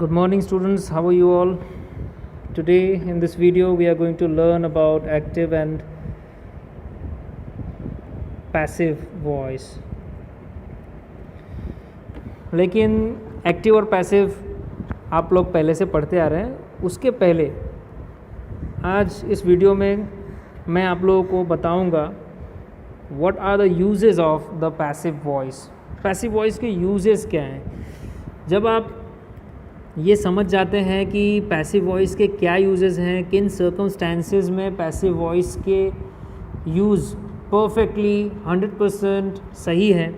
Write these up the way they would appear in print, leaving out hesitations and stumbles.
Good morning students, how are you all? Today in this video we are going to learn about active and passive voice. लेकिन active और passive आप लोग पहले से पढ़ते आ रहे हैं. उसके पहले आज इस वीडियो में मैं आप लोगों को बताऊंगा what are the uses of the passive voice. Passive voice के यूजेस क्या हैं. जब आप ये समझ जाते हैं कि पैसिव वॉइस के क्या यूजेस हैं, किन सर्कमस्टेंसेस में पैसिव वॉइस के यूज़ परफेक्टली 100% सही है,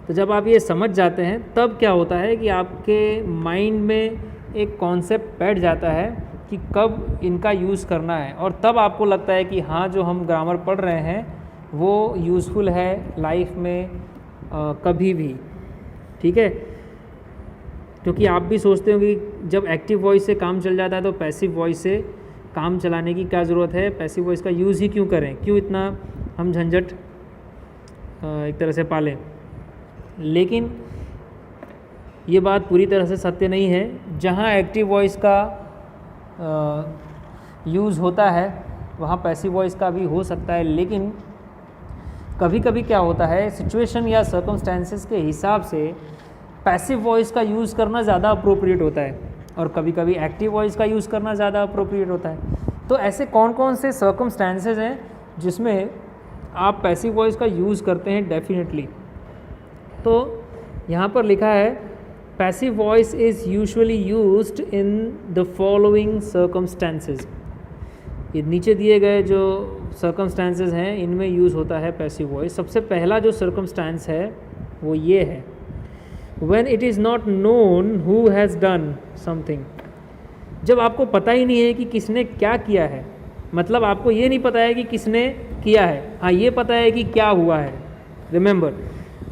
तो जब आप ये समझ जाते हैं तब क्या होता है कि आपके माइंड में एक कॉन्सेप्ट बैठ जाता है कि कब इनका यूज़ करना है, और तब आपको लगता है कि हाँ, जो हम ग्रामर पढ़ रहे हैं वो यूज़फुल है लाइफ में कभी भी. ठीक है, क्योंकि आप भी सोचते हो कि जब एक्टिव वॉइस से काम चल जाता है तो पैसिव वॉइस से काम चलाने की क्या ज़रूरत है, पैसिव वॉइस का यूज़ ही क्यों करें, क्यों इतना हम झंझट एक तरह से पालें. लेकिन ये बात पूरी तरह से सत्य नहीं है. जहाँ एक्टिव वॉइस का यूज़ होता है वहाँ पैसिव वॉइस का भी हो सकता है, लेकिन कभी कभी क्या होता है, सिचुएशन या सर्कमस्टेंसेस के हिसाब से पैसिव वॉइस का यूज़ करना ज़्यादा अप्रोप्रिएट होता है और कभी कभी एक्टिव वॉइस का यूज़ करना ज़्यादा अप्रोप्रिएट होता है. तो ऐसे कौन कौन से सर्कमस्टेंसेस हैं जिसमें आप पैसिव वॉइस का यूज़ करते हैं डेफिनेटली. तो यहाँ पर लिखा है passive voice is usually used in the following circumstances. ये नीचे दिए गए जो सर्कमस्टेंसेस हैं इनमें यूज़ होता है पैसिव वॉइस. सबसे पहला जो सर्कमस्टेंस है वो ये है, when it is not known who has done something. जब आपको पता ही नहीं है कि किसने क्या किया है, मतलब आपको ये नहीं पता है कि किसने किया है, हाँ ये पता है कि क्या हुआ है. रिमेंबर,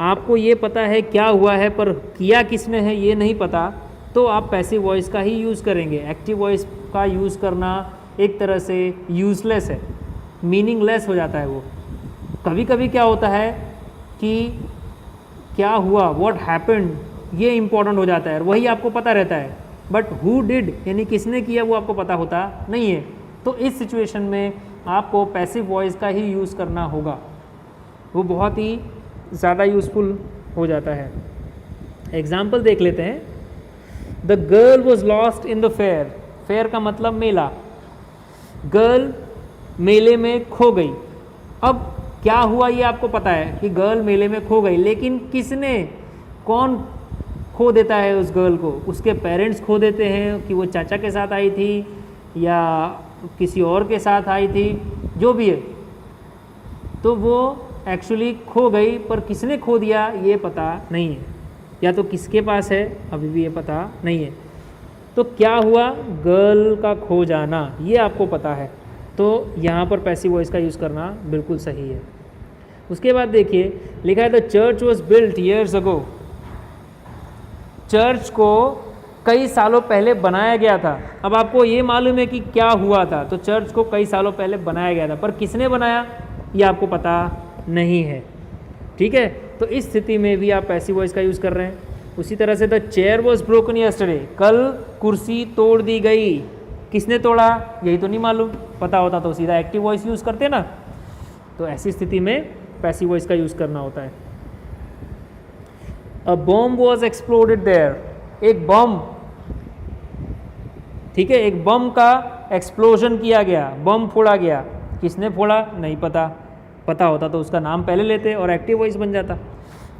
आपको ये पता है क्या हुआ है पर किया किसने है ये नहीं पता, तो आप पैसिव वॉइस का ही यूज़ करेंगे. एक्टिव वॉइस का यूज़ करना एक तरह से यूज़लेस है, मीनिंगलेस हो जाता है वो. कभी कभी क्या होता है कि क्या हुआ, व्हाट हैपेंड, ये इम्पोर्टेंट हो जाता है और वही आपको पता रहता है, बट हु डिड यानी किसने किया वो आपको पता होता नहीं है. तो इस सिचुएशन में आपको पैसिव वॉइस का ही यूज़ करना होगा, वो बहुत ही ज़्यादा यूज़फुल हो जाता है. एग्जाम्पल देख लेते हैं. The girl was lost in the fair. Fair का मतलब मेला. गर्ल मेले में खो गई. अब क्या हुआ ये आपको पता है कि गर्ल मेले में खो गई, लेकिन किसने, कौन खो देता है उस गर्ल को. उसके पेरेंट्स खो देते हैं कि वो चाचा के साथ आई थी या किसी और के साथ आई थी, जो भी है, तो वो एक्चुअली खो गई, पर किसने खो दिया ये पता नहीं है, या तो किसके पास है अभी भी ये पता नहीं है. तो क्या हुआ, गर्ल का खो जाना, ये आपको पता है, तो यहाँ पर पैसिव वॉइस का यूज़ करना बिल्कुल सही है. उसके बाद देखिए लिखा है the church was built years ago. Church को कई सालों पहले बनाया गया था. अब आपको ये मालूम है कि क्या हुआ था, तो चर्च को कई सालों पहले बनाया गया था, पर किसने बनाया ये आपको पता नहीं है. ठीक है, तो इस स्थिति में भी आप पैसिव वॉइस का यूज़ कर रहे हैं. उसी तरह से the chair was broken yesterday. कल कुर्सी तोड़ दी गई. किसने तोड़ा यही तो नहीं मालूम, पता होता तो सीधा एक्टिव वॉइस यूज़ करते ना. तो ऐसी स्थिति में पैसिव वॉइस का यूज़ करना होता है. A bomb was exploded there. एक बम, ठीक है, एक बम का एक्सप्लोजन किया गया, बम फोड़ा गया. किसने फोड़ा नहीं पता, पता होता तो उसका नाम पहले लेते और एक्टिव वॉइस बन जाता.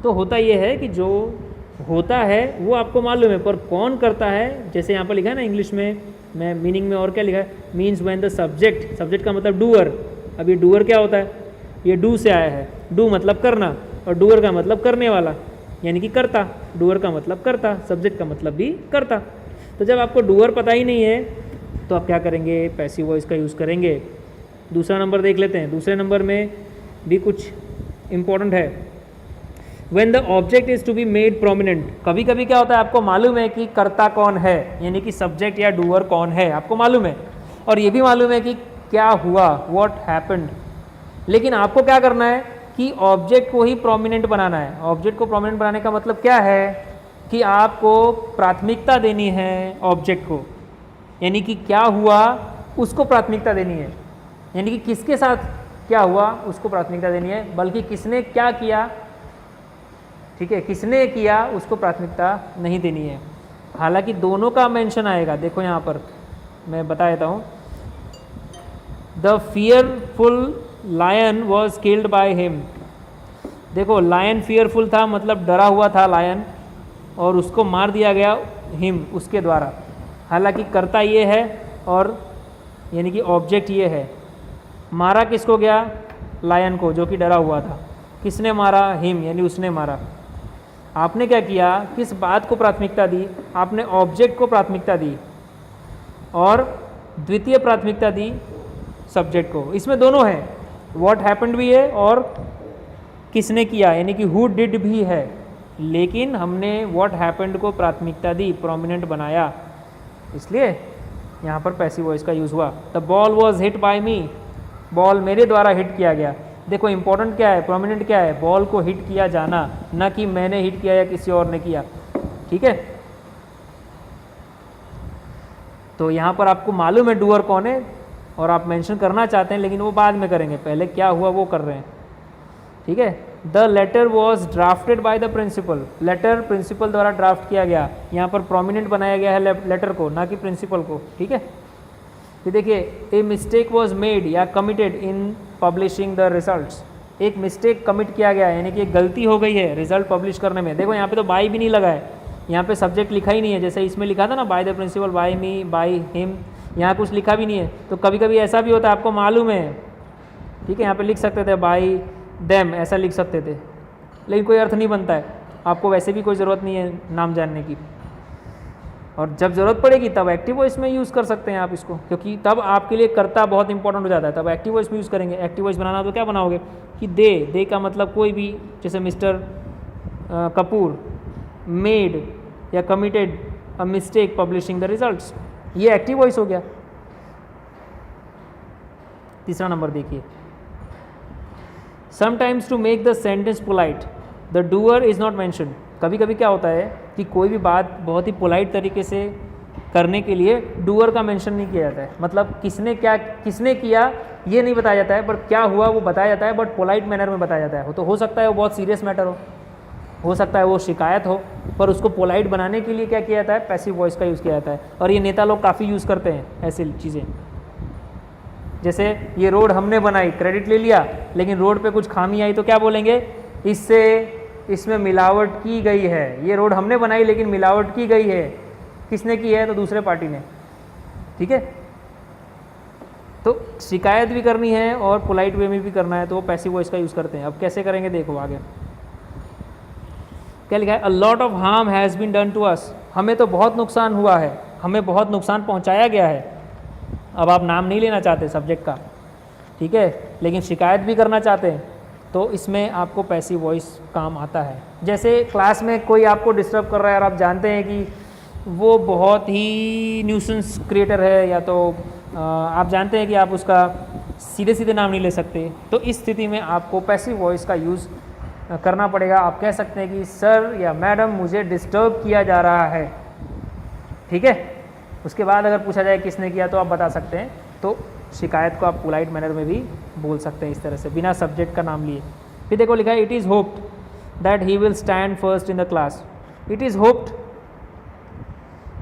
तो होता यह है कि जो होता है वो आपको मालूम है, पर कौन करता है, जैसे यहाँ पर लिखा है ना इंग्लिश में, मैं मीनिंग में और क्या लिखा है, means when the subject, subject का मतलब डूअर. अब ये डूअर क्या होता है, ये डू से आया है. डू मतलब करना और डूअर का मतलब करने वाला, यानी कि करता. डूअर का मतलब करता, सब्जेक्ट का मतलब भी करता. तो जब आपको डूअर पता ही नहीं है तो आप क्या करेंगे, पैसिव वॉइस का यूज़ करेंगे. दूसरा नंबर देख लेते हैं. दूसरे नंबर में भी कुछ इम्पोर्टेंट है. When the object is to be made prominent. कभी कभी क्या होता है, आपको मालूम है कि कर्ता कौन है, यानी कि सब्जेक्ट या डूअर कौन है, आपको मालूम है, और ये भी मालूम है कि क्या हुआ, what happened. लेकिन आपको क्या करना है कि ऑब्जेक्ट को ही प्रोमिनेंट बनाना है. ऑब्जेक्ट को प्रोमिनेंट बनाने का मतलब क्या है कि आपको प्राथमिकता देनी है ऑब्जेक्ट को, यानी कि क्या हुआ उसको प्राथमिकता देनी है, यानी कि किसके साथ क्या हुआ उसको प्राथमिकता देनी है, बल्कि किसने क्या किया, ठीक है, किसने किया उसको प्राथमिकता नहीं देनी है। हालांकि दोनों का मेंशन आएगा, देखो यहाँ पर मैं बता देता हूँ। The fearful lion was killed by him. देखो लायन फियरफुल था, मतलब डरा हुआ था लायन, और उसको मार दिया गया हिम, उसके द्वारा। हालांकि कर्ता ये है और यानी कि ऑब्जेक्ट ये है। मारा किसको गया? लायन को, जो कि डरा हुआ था। किसने मारा? हिम, यानी उसने मारा। आपने क्या किया? किस बात को प्राथमिकता दी? आपने ऑब्जेक्ट को प्राथमिकता दी, और द्वितीय प्राथमिकता दी सब्जेक्ट को। इसमें दोनों है, व्हाट हैपेंड भी है और किसने किया, यानी कि हु डिड भी है, लेकिन हमने व्हाट हैपेंड को प्राथमिकता दी, प्रोमिनेंट बनाया, इसलिए यहाँ पर पैसिव वॉइस का यूज़ हुआ। The ball was hit by me, ball मेरे द्वारा हिट किया गया। देखो इंपॉर्टेंट क्या है, प्रोमिनेंट क्या है? बॉल को हिट किया जाना, ना कि मैंने हिट किया या किसी और ने किया, ठीक है। तो यहाँ पर आपको मालूम है डूअर कौन है, और आप मेंशन करना चाहते हैं, लेकिन वो बाद में करेंगे, पहले क्या हुआ वो कर रहे हैं, ठीक है। The letter was drafted by the principal, letter principal द्वारा ड्राफ्ट किया गया। यहाँ पर प्रोमिनेंट बनाया गया है लेटर को, ना कि प्रिंसिपल को, ठीक है। फिर देखिए, ए मिस्टेक वॉज मेड या committed in publishing the results. एक मिस्टेक कमिट किया गया, यानी कि एक गलती हो गई है रिजल्ट पब्लिश करने में। देखो यहाँ पे तो बाय भी नहीं लगा है, यहाँ पे सब्जेक्ट लिखा ही नहीं है, जैसे इसमें लिखा था ना by the principal, by me, by him, यहाँ कुछ लिखा भी नहीं है। तो कभी कभी ऐसा भी होता है, आपको मालूम है, ठीक है, यहाँ पे लिख सकते थे बाय देम, ऐसा लिख सकते थे, लेकिन कोई अर्थ नहीं बनता है। आपको वैसे भी कोई ज़रूरत नहीं है नाम जानने की, और जब ज़रूरत पड़ेगी तब एक्टिव वॉइस में यूज़ कर सकते हैं आप इसको, क्योंकि तब आपके लिए कर्ता बहुत इंपॉर्टेंट हो जाता है, तब एक्टिव वॉइस में यूज़ करेंगे। एक्टिव वॉइस बनाना तो क्या बनाओगे कि दे का मतलब कोई भी, जैसे मिस्टर कपूर मेड या committed a mistake publishing the results, ये एक्टिव वॉइस हो गया। तीसरा नंबर देखिए, sometimes to make the sentence polite the doer is not mentioned. कभी कभी क्या होता है कि कोई भी बात बहुत ही पोलाइट तरीके से करने के लिए डूअर का मेंशन नहीं किया जाता है, मतलब किसने किया ये नहीं बताया जाता है, बट क्या हुआ वो बताया जाता है, बट पोलाइट मैनर में बताया जाता है। तो हो सकता है वो बहुत सीरियस मैटर हो सकता है वो शिकायत हो, पर उसको पोलाइट बनाने के लिए क्या किया जाता है? पैसिव वॉइस का यूज़ किया जाता है, और ये नेता लोग काफ़ी यूज़ करते हैं ऐसी चीज़ें। जैसे ये रोड हमने बनाई, क्रेडिट ले लिया, लेकिन रोड पे कुछ खामी आई तो क्या बोलेंगे? इसमें मिलावट की गई है। ये रोड हमने बनाई लेकिन मिलावट की गई है। किसने की है? तो दूसरे पार्टी ने, ठीक है। तो शिकायत भी करनी है और पोलाइट वे में भी करना है, तो वो पैसिव वॉइस का यूज़ करते हैं। अब कैसे करेंगे देखो आगे क्या लिखा है, a lot of harm has been done to us. हमें तो बहुत नुकसान हुआ है, हमें बहुत नुकसान पहुंचाया गया है। अब आप नाम नहीं लेना चाहते सब्जेक्ट का, ठीक है, लेकिन शिकायत भी करना चाहते हैं, तो इसमें आपको पैसिव वॉइस काम आता है। जैसे क्लास में कोई आपको डिस्टर्ब कर रहा है और आप जानते हैं कि वो बहुत ही न्यूसेंस क्रिएटर है, या तो आप जानते हैं कि आप उसका सीधे सीधे नाम नहीं ले सकते, तो इस स्थिति में आपको पैसिव वॉइस का यूज़ करना पड़ेगा। आप कह सकते हैं कि सर या मैडम मुझे डिस्टर्ब किया जा रहा है, ठीक है। उसके बाद अगर पूछा जाए किसने किया तो आप बता सकते हैं, तो शिकायत को आप पोलाइट मैनर में भी बोल सकते हैं इस तरह से, बिना सब्जेक्ट का नाम लिए। फिर देखो लिखा है, it is hoped that he will stand first in the class. It is hoped,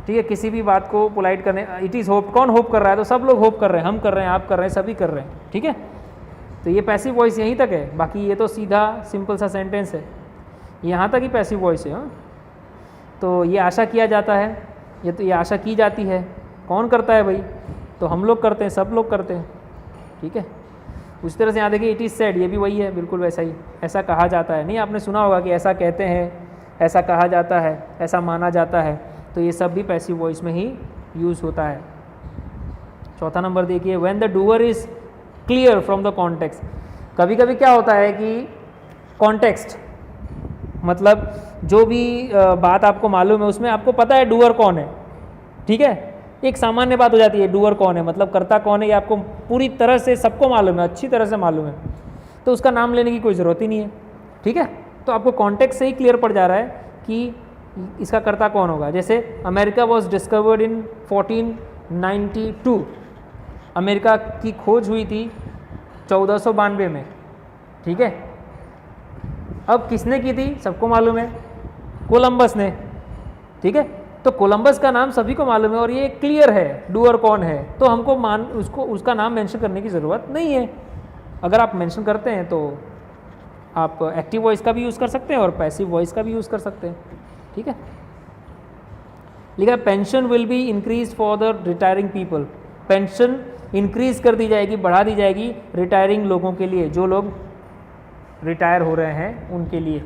ठीक है, किसी भी बात को पोलाइट करने, इट इज़ होप्ड, कौन होप कर रहा है? तो सब लोग होप कर रहे हैं, हम कर रहे हैं, आप कर रहे हैं, सभी कर रहे हैं, ठीक है। तो ये पैसिव वॉइस यहीं तक है, बाकी ये तो सीधा सिंपल सा सेंटेंस है, यहाँ तक ही पैसिव वॉइस है। तो ये आशा किया जाता है, ये आशा की जाती है, कौन करता है भाई? तो हम लोग करते हैं, सब लोग करते हैं, ठीक है। उस तरह से यहाँ देखिए, इट इज़ सेड, ये भी वही है, बिल्कुल वैसा ही, ऐसा कहा जाता है। नहीं, आपने सुना होगा कि ऐसा कहते हैं, ऐसा कहा जाता है, ऐसा माना जाता है, तो ये सब भी पैसिव वॉइस में ही यूज़ होता है। चौथा नंबर देखिए, when the doer is clear from the context. कभी कभी क्या होता है कि कॉन्टेक्स्ट मतलब जो भी बात आपको मालूम है उसमें आपको पता है डूअर कौन है, ठीक है। एक सामान्य बात हो जाती है, डूअर कौन है मतलब कर्ता कौन है, ये आपको पूरी तरह से सबको मालूम है, अच्छी तरह से मालूम है, तो उसका नाम लेने की कोई ज़रूरत ही नहीं है, ठीक है। तो आपको कॉन्टेक्स्ट से ही क्लियर पड़ जा रहा है कि इसका कर्ता कौन होगा? जैसे America was discovered in 1492, America की खोज हुई थी 1492 में, ठीक है। अब किसने की थी? सबको मालूम है, कोलंबस ने, ठीक है। तो कोलंबस का नाम सभी को मालूम है और ये क्लियर है डूअर कौन है, तो हमको उसका नाम मेंशन करने की ज़रूरत नहीं है। अगर आप मेंशन करते हैं तो आप एक्टिव वॉइस का भी यूज़ कर सकते हैं और पैसिव वॉइस का भी यूज़ कर सकते हैं, ठीक है। लिखा pension will be increase for the retiring people, pension increase कर दी जाएगी, बढ़ा दी जाएगी रिटायरिंग लोगों के लिए, जो लोग रिटायर हो रहे हैं उनके लिए,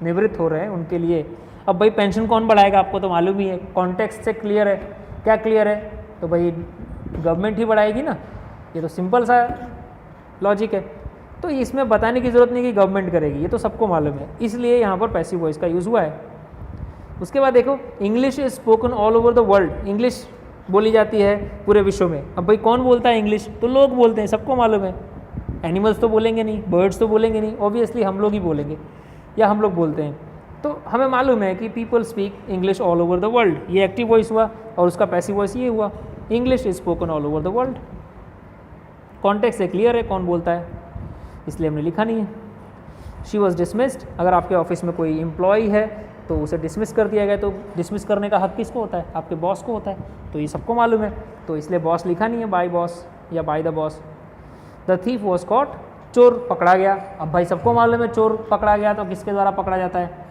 निवृत्त हो रहे हैं उनके लिए। अब भाई पेंशन कौन बढ़ाएगा? आपको तो मालूम ही है, कॉन्टेक्स्ट से क्लियर है। क्या क्लियर है? तो भाई गवर्नमेंट ही बढ़ाएगी ना, ये तो सिंपल सा लॉजिक है। तो इसमें बताने की ज़रूरत नहीं कि गवर्नमेंट करेगी, ये तो सबको मालूम है, इसलिए यहाँ पर पैसिव वॉइस का यूज़ हुआ है। उसके बाद देखो, English is spoken all over the world, English बोली जाती है पूरे विश्व में। अब भाई कौन बोलता है इंग्लिश? तो लोग बोलते हैं, सबको मालूम है। एनिमल्स तो बोलेंगे नहीं, बर्ड्स तो बोलेंगे नहीं, ऑब्वियसली हम लोग ही बोलेंगे या हम लोग बोलते हैं। तो हमें मालूम है कि people speak English all over the world, ये एक्टिव वॉइस हुआ और उसका पैसिव वॉइस ये हुआ, English is spoken all over the world. Context से क्लियर है कौन बोलता है, इसलिए हमने लिखा नहीं है। शी वॉज डिसमिस्ड, अगर आपके ऑफिस में कोई एम्प्लॉय है तो उसे डिसमिस कर दिया गया, तो डिसमिस करने का हक किसको होता है? आपके बॉस को होता है, तो ये सबको मालूम है, तो इसलिए बॉस लिखा नहीं है, बाय बॉस या by the boss. The thief was caught, चोर पकड़ा गया। अब भाई सबको मालूम है चोर पकड़ा गया तो किसके द्वारा पकड़ा जाता है?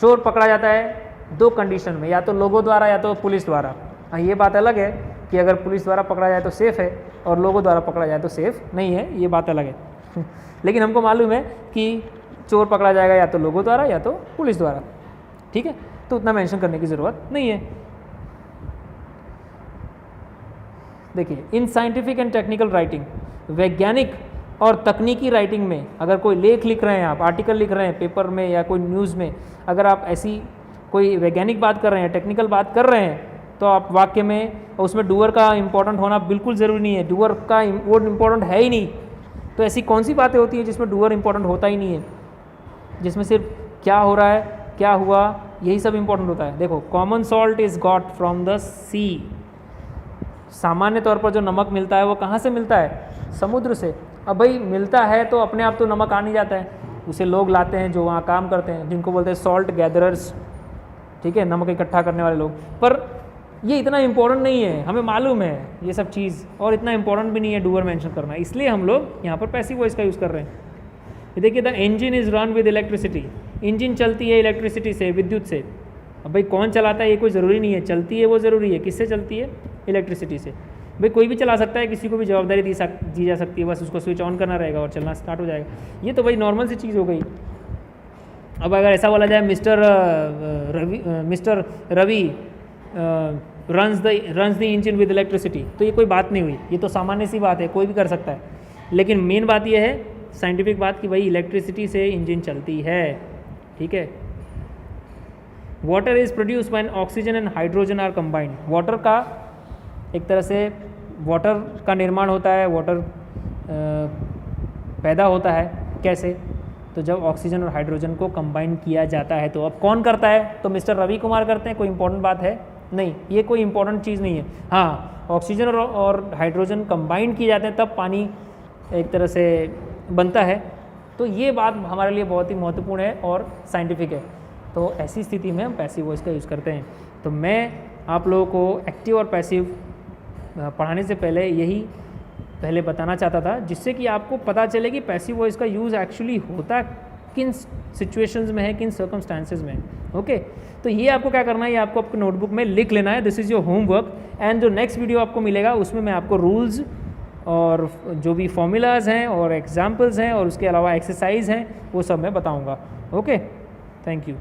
चोर पकड़ा जाता है दो कंडीशन में, या तो लोगों द्वारा या तो पुलिस द्वारा। हाँ, ये बात अलग है कि अगर पुलिस द्वारा पकड़ा जाए तो सेफ़ है और लोगों द्वारा पकड़ा जाए तो सेफ़ नहीं है, ये बात अलग है। लेकिन हमको मालूम है कि चोर पकड़ा जाएगा या तो लोगों द्वारा या तो पुलिस द्वारा, ठीक है, तो उतना मेंशन करने की ज़रूरत नहीं है। देखिए, in scientific and technical writing, वैज्ञानिक और तकनीकी राइटिंग में अगर कोई लेख लिख रहे हैं, आप आर्टिकल लिख रहे हैं पेपर में या कोई न्यूज़ में, अगर आप ऐसी कोई वैज्ञानिक बात कर रहे हैं, टेक्निकल बात कर रहे हैं, तो आप वाक्य में उसमें डूअर का इंपॉर्टेंट होना बिल्कुल ज़रूरी नहीं है, डूअर का वो इंपॉर्टेंट है ही नहीं। तो ऐसी कौन सी बातें होती हैं जिसमें डूअर इंपॉर्टेंट होता ही नहीं है, जिसमें सिर्फ क्या हो रहा है, क्या हुआ, यही सब इंपॉर्टेंट होता है। देखो, common salt is got from the sea, सामान्य तौर पर जो नमक मिलता है वो कहाँ से मिलता है? समुद्र से। अब भाई मिलता है तो अपने आप तो नमक आ नहीं जाता है, उसे लोग लाते हैं जो वहाँ काम करते हैं, जिनको बोलते हैं सॉल्ट गैदरर्स, ठीक है, नमक इकट्ठा करने वाले लोग। पर ये इतना इंपॉर्टेंट नहीं है, हमें मालूम है ये सब चीज़, और इतना इंपॉर्टेंट भी नहीं है डूअर मेंशन करना, इसलिए हम लोग यहाँ पर पैसिव वॉइस का यूज़ कर रहे हैं। ये देखिए, the engine is run with electricity, engine चलती है इलेक्ट्रिसिटी से, विद्युत से। अब भाई कौन चलाता है ये कोई ज़रूरी नहीं है, चलती है वो ज़रूरी है, किससे चलती है? इलेक्ट्रिसिटी से। भाई कोई भी चला सकता है, किसी को भी जवाबदारी दी जा सकती है, बस उसको स्विच ऑन करना रहेगा और चलना स्टार्ट हो जाएगा। ये तो भाई नॉर्मल सी चीज़ हो गई। अब अगर ऐसा बोला जाए mister Ravi runs the engine with electricity, तो ये कोई बात नहीं हुई, ये तो सामान्य सी बात है, कोई भी कर सकता है। लेकिन मेन बात ये है साइंटिफिक बात कि भाई इलेक्ट्रिसिटी से इंजन चलती है, ठीक है। Water is produce when oxygen and hydrogen are combined, water का एक तरह से वाटर का निर्माण होता है, वाटर पैदा होता है कैसे? तो जब ऑक्सीजन और हाइड्रोजन को कंबाइन किया जाता है। तो अब कौन करता है? तो मिस्टर रवि कुमार करते हैं। कोई इंपॉर्टेंट बात है? नहीं, ये कोई इंपॉर्टेंट चीज़ नहीं है। हाँ, ऑक्सीजन और हाइड्रोजन कंबाइन किए जाते हैं तब पानी एक तरह से बनता है। तो ये बात हमारे लिए बहुत ही महत्वपूर्ण है और साइंटिफिक है। तो ऐसी स्थिति में हम पैसिव वॉइस का यूज़ करते हैं। तो मैं आप लोगों को एक्टिव और पैसिव पढ़ाने से पहले यही पहले बताना चाहता था, जिससे कि आपको पता चले कि पैसिव वॉइस का यूज़ एक्चुअली होता किन सिचुएशंस में है, किन सर्कमस्टांसेस में। ओके, तो ये आपको क्या करना है, ये आपको आपके नोटबुक में लिख लेना है। This is your homework. And जो नेक्स्ट वीडियो आपको मिलेगा उसमें मैं आपको रूल्स और जो भी फॉर्मूलाज हैं और एग्जाम्पल्स हैं और उसके अलावा एक्सरसाइज हैं वो सब मैं बताऊँगा। Okay, thank you.